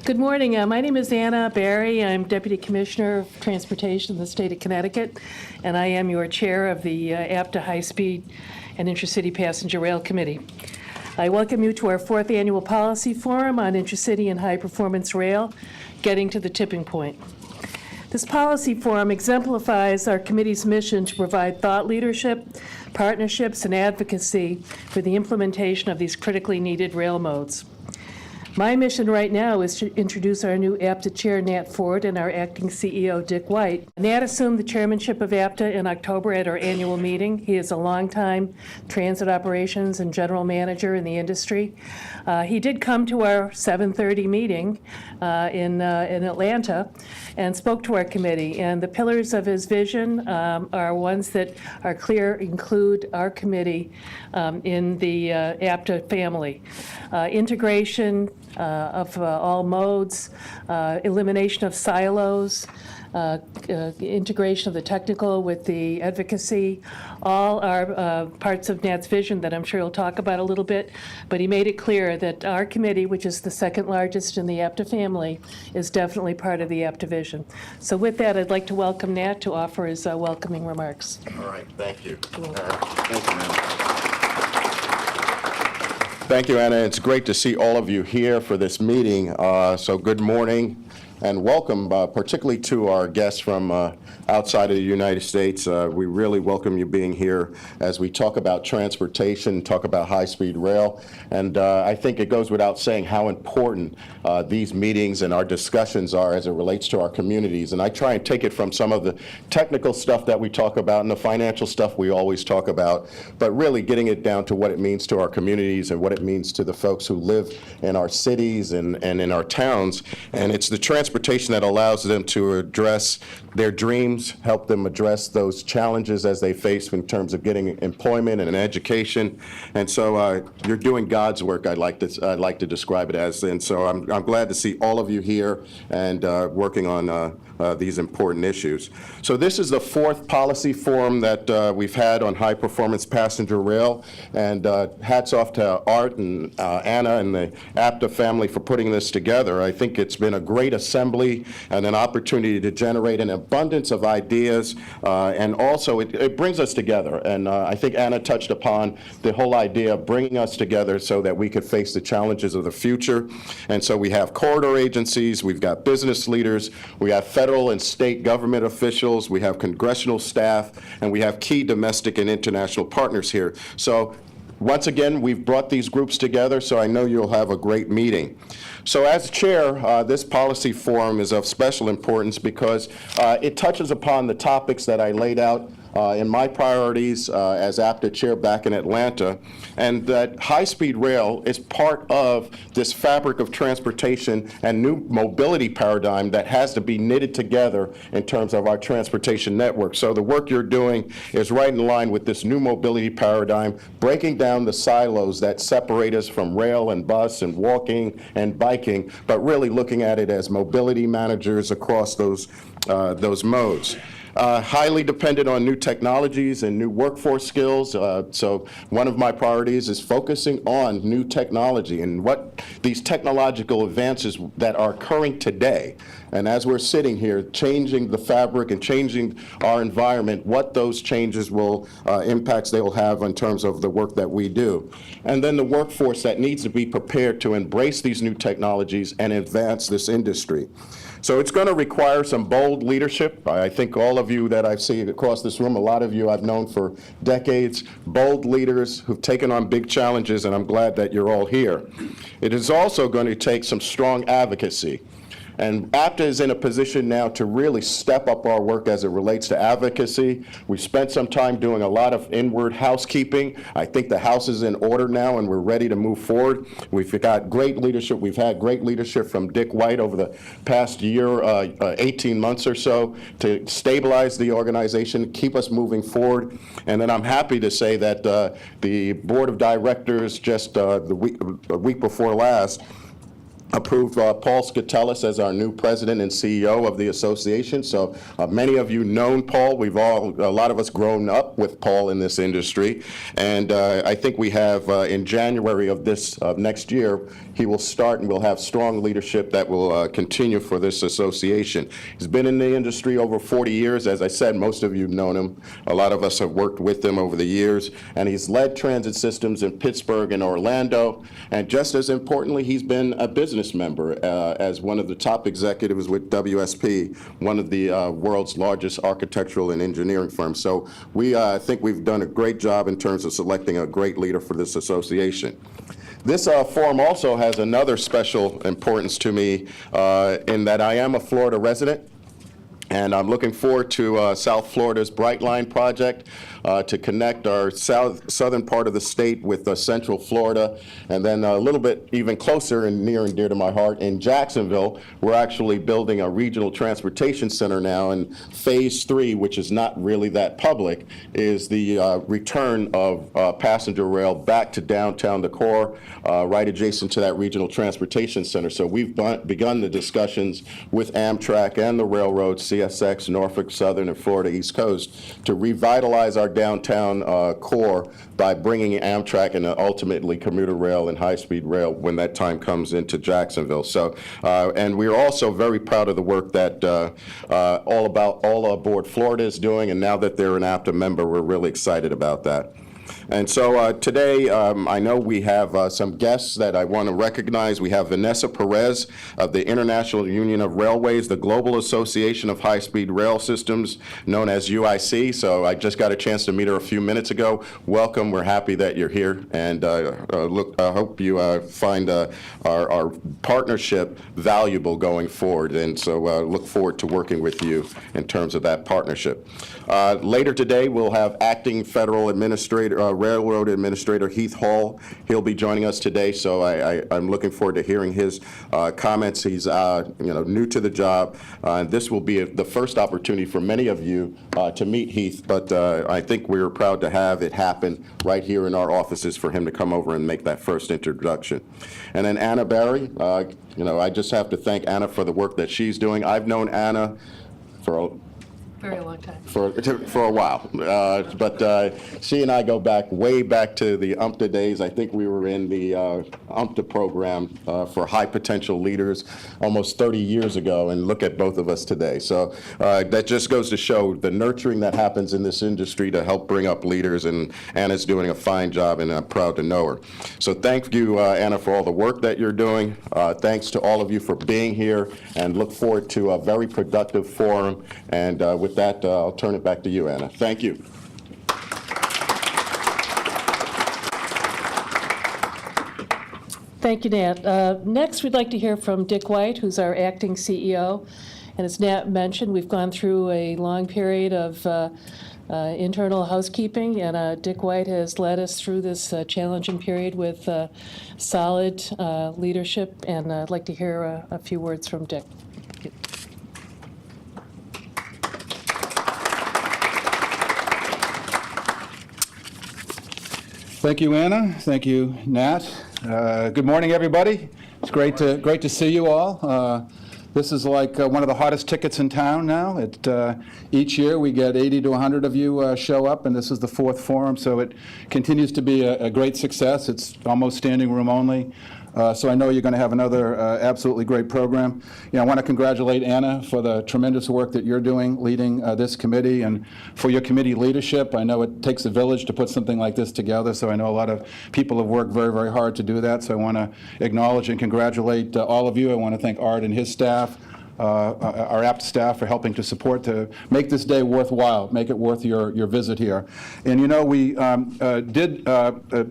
Good morning. My name is Anna Barry. I'm Deputy Commissioner of Transportation in the state of Connecticut, and I am your chair of the APTA High-Speed and Intercity Passenger Rail Committee. I welcome you to our 4th Annual Policy Forum on Intercity and High-Performance Rail, Getting to the Tipping Point. This policy forum exemplifies our committee's mission to provide thought leadership, partnerships, and advocacy for the implementation of these critically needed rail modes. My mission right now is to introduce our new APTA chair, Nat Ford, and our acting CEO, Dick White. Nat assumed the chairmanship of APTA in October at our annual meeting. He is a longtime transit operations and general manager in the industry. He did come to our 7:30 meeting in Atlanta and spoke to our committee. And the pillars of his vision are ones that are clear, include our committee in the APTA family. Integration of all modes, elimination of silos, integration of the technical with the advocacy, all are parts of Nat's vision that I'm sure he'll talk about a little bit, but he made it clear that our committee, which is the second largest in the APTA family, is definitely part of the APTA vision. So with that, I'd like to welcome Nat to offer his welcoming remarks. All right, thank you. Thank you, Anna. Thank you, Anna. It's great to see all of you here for this meeting. So good morning and welcome, particularly to our guests from outside of the United States. We really welcome you being here as we talk about transportation, talk about high-speed rail. And I think it goes without saying how important these meetings and our discussions are as it relates to our communities. And I try and take it from some of the technical stuff that we talk about and the financial stuff we always talk about, but really getting it down to what it means to our communities and what it means to the folks who live in our cities and in our towns. And it's the transportation that allows them to address their dreams, help them address those challenges as they face in terms of getting employment and education. And so you're doing God's work, I'd like to describe it as. And so I'm glad to see all of you here and working on these important issues. So this is the 4th policy forum that we've had on high performance passenger rail, and hats off to Art and Anna and the APTA family for putting this together. I think it's been a great assembly and an opportunity to generate an abundance of ideas, and also it brings us together. And I think Anna touched upon the whole idea of bringing us together so that we could face the challenges of the future. And so we have corridor agencies, we've got business leaders, we have federal and state government officials, we have congressional staff, and we have key domestic and international partners here. So once again, we've brought these groups together, so I know you'll have a great meeting. So as chair, this policy forum is of special importance because it touches upon the topics that I laid out in my priorities as APTA chair back in Atlanta, and that high-speed rail is part of this fabric of transportation and new mobility paradigm that has to be knitted together in terms of our transportation network. So the work you're doing is right in line with this new mobility paradigm, breaking down the silos that separate us from rail and bus and walking and biking, but really looking at it as mobility managers across those modes. Highly dependent on new technologies and new workforce skills. So one of my priorities is focusing on new technology and what these technological advances that are occurring today. And as we're sitting here, changing the fabric and changing our environment, what those changes will, impacts they will have in terms of the work that we do. And then the workforce that needs to be prepared to embrace these new technologies and advance this industry. So it's going to require some bold leadership. I think all of you that I've seen across this room, a lot of you I've known for decades, bold leaders who've taken on big challenges, and I'm glad that you're all here. It is also going to take some strong advocacy. And APTA is in a position now to really step up our work as it relates to advocacy. We've spent some time doing a lot of inward housekeeping. I think the house is in order now and we're ready to move forward. We've got great leadership. We've had great leadership from Dick White over the past year, 18 months or so, to stabilize the organization, keep us moving forward. And then I'm happy to say that the board of directors just a week before last approved Paul Skatelis as our new president and CEO of the association. So many of you known Paul. A lot of us grown up with Paul in this industry. And I think we have in January of next year, he will start and we'll have strong leadership that will continue for this association. He's been in the industry over 40 years. As I said, most of you have known him. A lot of us have worked with him over the years. And he's led transit systems in Pittsburgh and Orlando. And just as importantly, he's been a business member as one of the top executives with WSP, one of the world's largest architectural and engineering firms. So I think we've done a great job in terms of selecting a great leader for this association. This forum also has another special importance to me in that I am a Florida resident. And I'm looking forward to South Florida's Bright Line project to connect our southern part of the state with Central Florida. And then a little bit even closer and near and dear to my heart, in Jacksonville, we're actually building a regional transportation center now. And phase 3, which is not really that public, is the return of passenger rail back to downtown Decorah, right adjacent to that regional transportation center. So we've begun the discussions with Amtrak and the railroads, CSX, Norfolk Southern, and Florida East Coast, to revitalize our downtown core by bringing Amtrak and ultimately commuter rail and high-speed rail when that time comes into Jacksonville. So, and we're also very proud of the work that All Aboard Florida is doing, and now that they're an APTA member, we're really excited about that. And so today, I know we have some guests that I want to recognize. We have Vanessa Perez of the International Union of Railways, the Global Association of High-Speed Rail Systems, known as UIC. So I just got a chance to meet her a few minutes ago. Welcome. We're happy that you're here. And I hope you find our partnership valuable going forward. And so look forward to working with you in terms of that partnership. Later today, we'll have Acting Federal Railroad Administrator Heath Hall. He'll be joining us today, so I'm looking forward to hearing his comments. He's new to the job. This will be the first opportunity for many of you to meet Heath, but I think we're proud to have it happen right here in our offices for him to come over and make that first introduction. And then Anna Barry, I just have to thank Anna for the work that she's doing. I've known Anna for Very long time. For a while, but she and I go way back to the UMTA days. I think we were in the UMTA program for high potential leaders almost 30 years ago, and look at both of us today. So that just goes to show the nurturing that happens in this industry to help bring up leaders, and Anna's doing a fine job, and I'm proud to know her. So thank you, Anna, for all the work that you're doing. Thanks to all of you for being here, and look forward to a very productive forum. And with that, I'll turn it back to you, Anna. Thank you. Thank you, Nat. Next, we'd like to hear from Dick White, who's our acting CEO. And as Nat mentioned, we've gone through a long period of internal housekeeping, and Dick White has led us through this challenging period with solid leadership, and I'd like to hear a few words from Dick. Thank you, Anna. Thank you, Nat. Good morning, everybody. It's great to see you all. This is like one of the hottest tickets in town now. Each year we get 80 to 100 of you show up, and this is the 4th forum, so it continues to be a great success. It's almost standing room only. So I know you're going to have another absolutely great program. I want to congratulate Anna for the tremendous work that you're doing leading this committee, and for your committee leadership. I know it takes a village to put something like this together, so I know a lot of people have worked very, very hard to do that. So I want to acknowledge and congratulate all of you. I want to thank Art and his staff, our APTA staff, for helping to support to make this day worthwhile, make it worth your visit here. And we did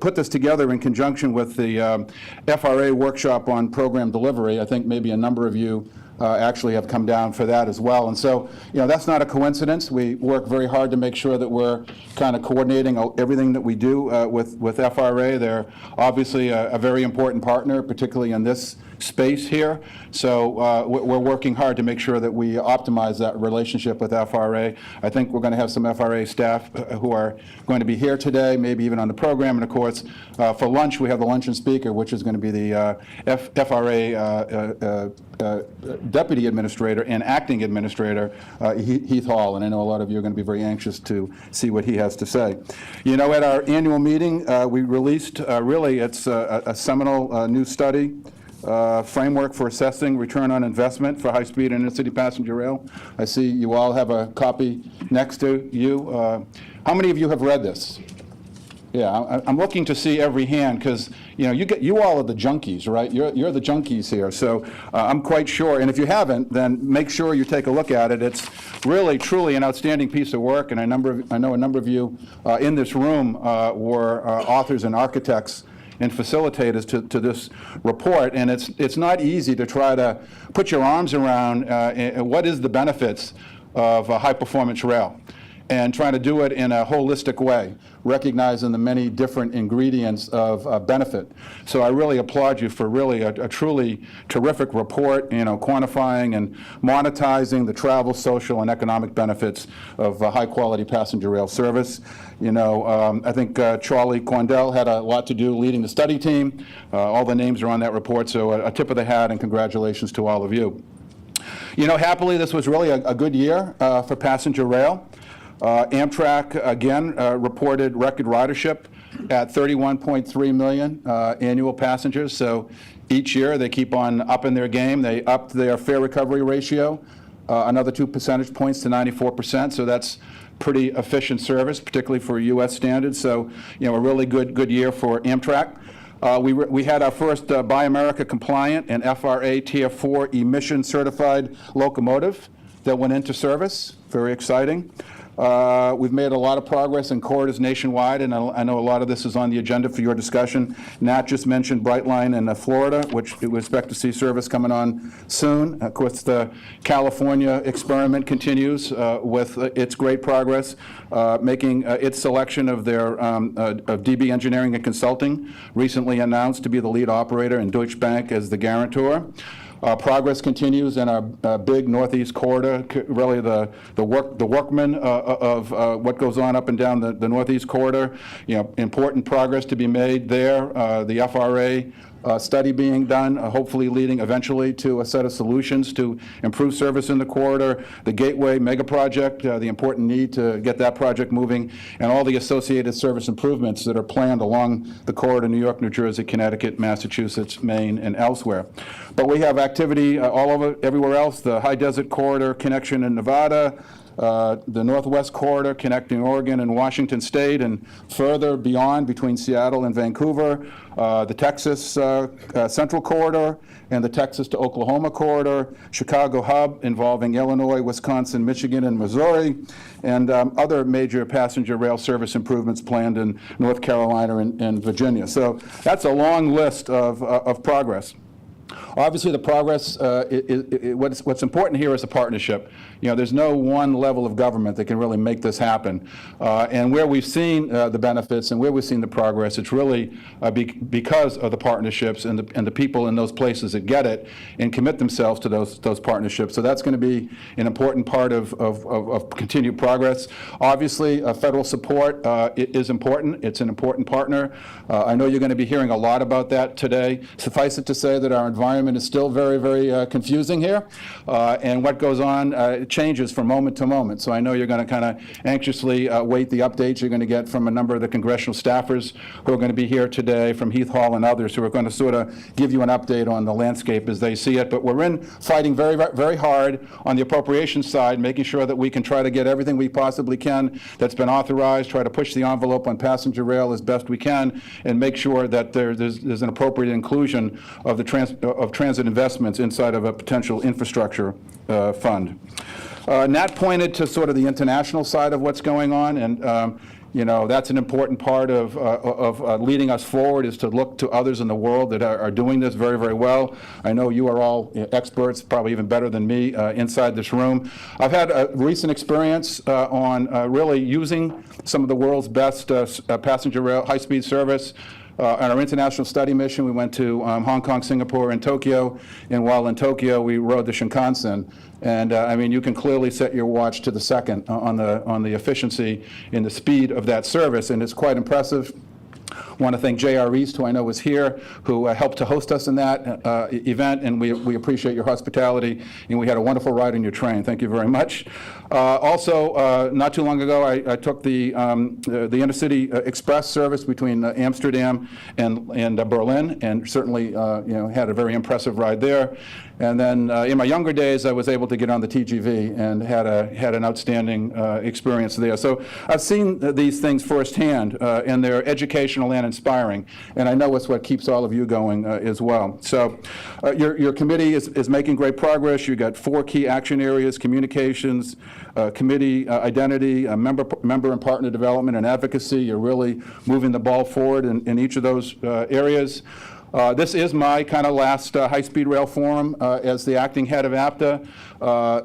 put this together in conjunction with the FRA workshop on program delivery. I think maybe a number of you actually have come down for that as well. And so, that's not a coincidence. We work very hard to make sure that we're kind of coordinating everything that we do with FRA. They're obviously a very important partner, particularly in this space here. So we're working hard to make sure that we optimize that relationship with FRA. I think we're going to have some FRA staff who are going to be here today, maybe even on the program. And of course, for lunch, we have the luncheon speaker, which is going to be the FRA Deputy Administrator and Acting Administrator, Heath Hall. And I know a lot of you are going to be very anxious to see what he has to say. At our annual meeting, we released, really, it's a seminal new study, framework for assessing return on investment for high-speed and intercity passenger rail. I see you all have a copy next to you. How many of you have read this? Yeah, I'm looking to see every hand because you all are the junkies, right? You're the junkies here. So I'm quite sure, and if you haven't, then make sure you take a look at it. It's really, truly an outstanding piece of work, and I know a number of you in this room were authors and architects and facilitators to this report, and it's not easy to try to put your arms around what is the benefits of high-performance rail, and trying to do it in a holistic way, recognizing the many different ingredients of benefit. So I really applaud you for really a truly terrific report, quantifying and monetizing the travel, social, and economic benefits of high-quality passenger rail service. I think Charlie Quandell had a lot to do leading the study team. All the names are on that report, so a tip of the hat and congratulations to all of you. Happily, this was really a good year for passenger rail. Amtrak, again, reported record ridership at 31.3 million annual passengers. So each year they keep on upping their game. They upped their fare recovery ratio another 2 percentage points to 94%. So that's pretty efficient service, particularly for U.S. standards. So, a really good year for Amtrak. We had our first Buy America compliant and FRA Tier 4 emission certified locomotive that went into service. Very exciting. We've made a lot of progress in corridors nationwide, and I know a lot of this is on the agenda for your discussion. Nat just mentioned Brightline in Florida, which we expect to see service coming on soon. Of course, the California experiment continues with its great progress, making its selection of their of DB Engineering and Consulting, recently announced to be the lead operator, and Deutsche Bank as the guarantor. Progress continues in our big Northeast corridor, really the workman of what goes on up and down the Northeast corridor. Important progress to be made there. The FRA study being done, hopefully leading eventually to a set of solutions to improve service in the corridor. The Gateway mega project, the important need to get that project moving, and all the associated service improvements that are planned along the corridor, New York, New Jersey, Connecticut, Massachusetts, Maine, and elsewhere. But we have activity all over, everywhere else. The High Desert Corridor connection in Nevada, the Northwest Corridor connecting Oregon and Washington State, and further beyond between Seattle and Vancouver, the Texas Central Corridor and the Texas to Oklahoma Corridor, Chicago Hub involving Illinois, Wisconsin, Michigan, and Missouri, and other major passenger rail service improvements planned in North Carolina and Virginia. So that's a long list of progress. Obviously, the progress, what's important here is a partnership. There's no one level of government that can really make this happen. And where we've seen the benefits and where we've seen the progress, it's really because of the partnerships and the people in those places that get it and commit themselves to those partnerships. So that's going to be an important part of continued progress. Obviously, federal support is important. It's an important partner. I know you're going to be hearing a lot about that today. Suffice it to say that our environment is still very, very confusing here, and what goes on changes from moment to moment. So I know you're going to kind of anxiously wait the updates you're going to get from a number of the congressional staffers who are going to be here today, from Heath Hall and others, who are going to sort of give you an update on the landscape as they see it. But we're fighting very, very hard on the appropriations side, making sure that we can try to get everything we possibly can that's been authorized, try to push the envelope on passenger rail as best we can, and make sure that there's an appropriate inclusion of the transit investments inside of a potential infrastructure fund. Nat pointed to sort of the international side of what's going on, and You know, that's an important part of leading us forward, is to look to others in the world that are doing this very, very well. I know you are all experts, probably even better than me, inside this room. I've had a recent experience on really using some of the world's best passenger rail high-speed service. On our international study mission, we went to Hong Kong, Singapore, and Tokyo, and while in Tokyo, we rode the Shinkansen. And I mean, you can clearly set your watch to the second on the efficiency and the speed of that service, and it's quite impressive. I want to thank J.R. East, who I know was here, who helped to host us in that event, and we appreciate your hospitality, and we had a wonderful ride in your train. Thank you very much. Also, not too long ago, I took the Intercity Express service between Amsterdam and Berlin, and certainly you know, had a very impressive ride there. And then in my younger days, I was able to get on the TGV and had an outstanding experience there. So I've seen these things firsthand, and they're educational and inspiring. And I know it's what keeps all of you going as well. So your committee is making great progress. You've got 4 key action areas: communications, committee identity, member and partner development, and advocacy. You're really moving the ball forward in each of those areas. This is my kind of last high-speed rail forum as the acting head of APTA.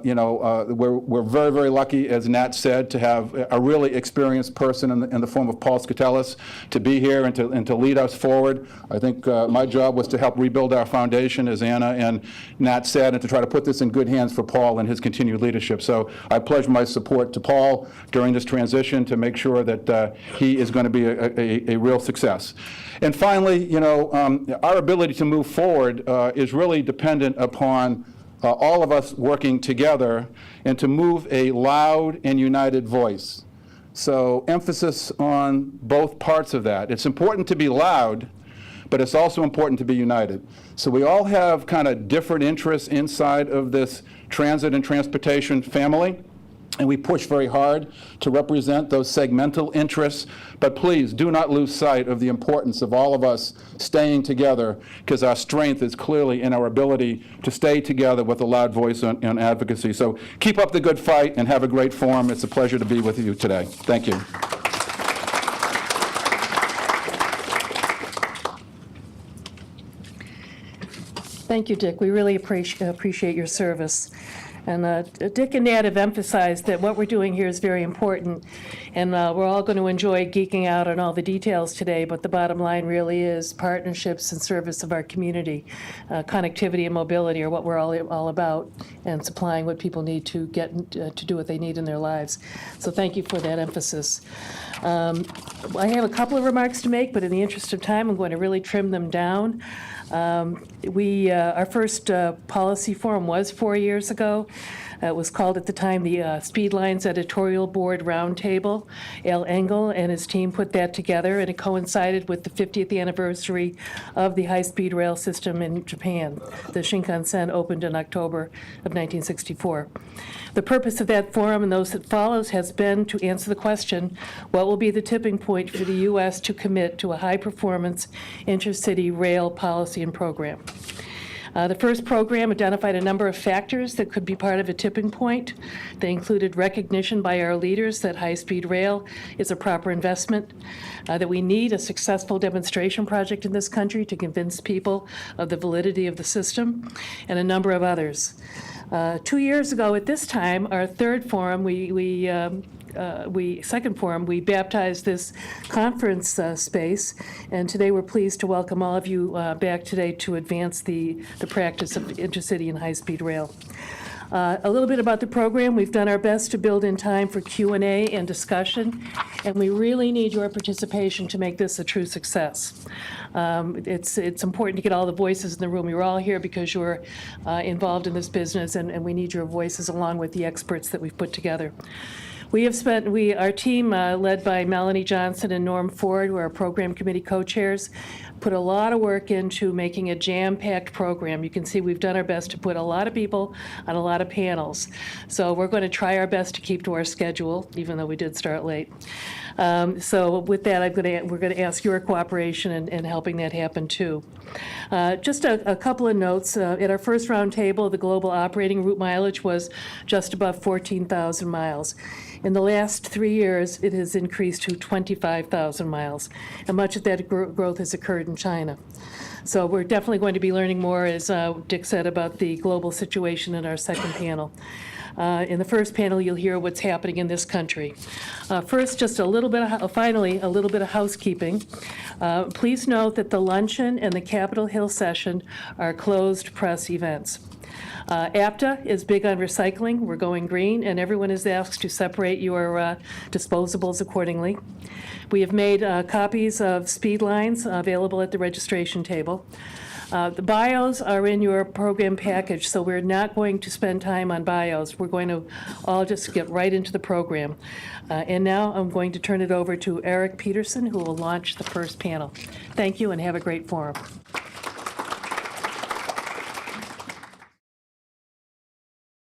You know, we're very, very lucky, as Nat said, to have a really experienced person in the form of Paul Skatelis to be here and to lead us forward. I think my job was to help rebuild our foundation, as Anna and Nat said, and to try to put this in good hands for Paul and his continued leadership. So I pledge my support to Paul during this transition to make sure that he is going to be a real success. And finally, you know, our ability to move forward is really dependent upon all of us working together and to move a loud and united voice. So emphasis on both parts of that. It's important to be loud, but it's also important to be united. So we all have kind of different interests inside of this transit and transportation family, and we push very hard to represent those segmental interests. But please do not lose sight of the importance of all of us staying together, because our strength is clearly in our ability to stay together with a loud voice on advocacy. So keep up the good fight and have a great forum. It's a pleasure to be with you today. Thank you. Thank you, Dick. We really appreciate your service. And Dick and Nat have emphasized that what we're doing here is very important, and we're all going to enjoy geeking out on all the details today, but the bottom line really is partnerships and service of our community. Connectivity and mobility are what we're all about, and supplying what people need to get to do what they need in their lives. So thank you for that emphasis. I have a couple of remarks to make, but in the interest of time, I'm going to really trim them down. Our first policy forum was 4 years ago. It was called at the time the Speed Lines Editorial Board Roundtable. Al Engel and his team put that together, and it coincided with the 50th anniversary of the high-speed rail system in Japan. The Shinkansen opened in October of 1964. The purpose of that forum and those that follows has been to answer the question, what will be the tipping point for the U.S. to commit to a high-performance intercity rail policy and program? The first program identified a number of factors that could be part of a tipping point. They included recognition by our leaders that high-speed rail is a proper investment, that we need a successful demonstration project in this country to convince people of the validity of the system, and a number of others. 2 years ago at this time, our third forum, second forum, we baptized this conference space, and today we're pleased to welcome all of you back today to advance the practice of intercity and high-speed rail. A little bit about the program. We've done our best to build in time for Q&A and discussion, and we really need your participation to make this a true success. It's important to get all the voices in the room. You're all here because you're involved in this business, and we need your voices along with the experts that we've put together. Our team, led by Melanie Johnson and Norm Ford, who are program committee co-chairs, put a lot of work into making a jam-packed program. You can see we've done our best to put a lot of people on a lot of panels. So we're going to try our best to keep to our schedule, even though we did start late. So with that, we're going to ask your cooperation in helping that happen, too. Just a couple of notes. At our first round table, the global operating route mileage was just above 14,000 miles. In the last 3 years, it has increased to 25,000 miles, and much of that growth has occurred in China. So we're definitely going to be learning more, as Dick said, about the global situation in our second panel. In the first panel, you'll hear what's happening in this country. First, just finally, a little bit of housekeeping. Please note that the luncheon and the Capitol Hill session are closed press events. APTA is big on recycling. We're going green, and everyone is asked to separate your disposables accordingly. We have made copies of speed lines available at the registration table. The bios are in your program package, so we're not going to spend time on bios. We're going to all just get right into the program. And now I'm going to turn it over to Eric Peterson, who will launch the first panel. Thank you, and have a great forum.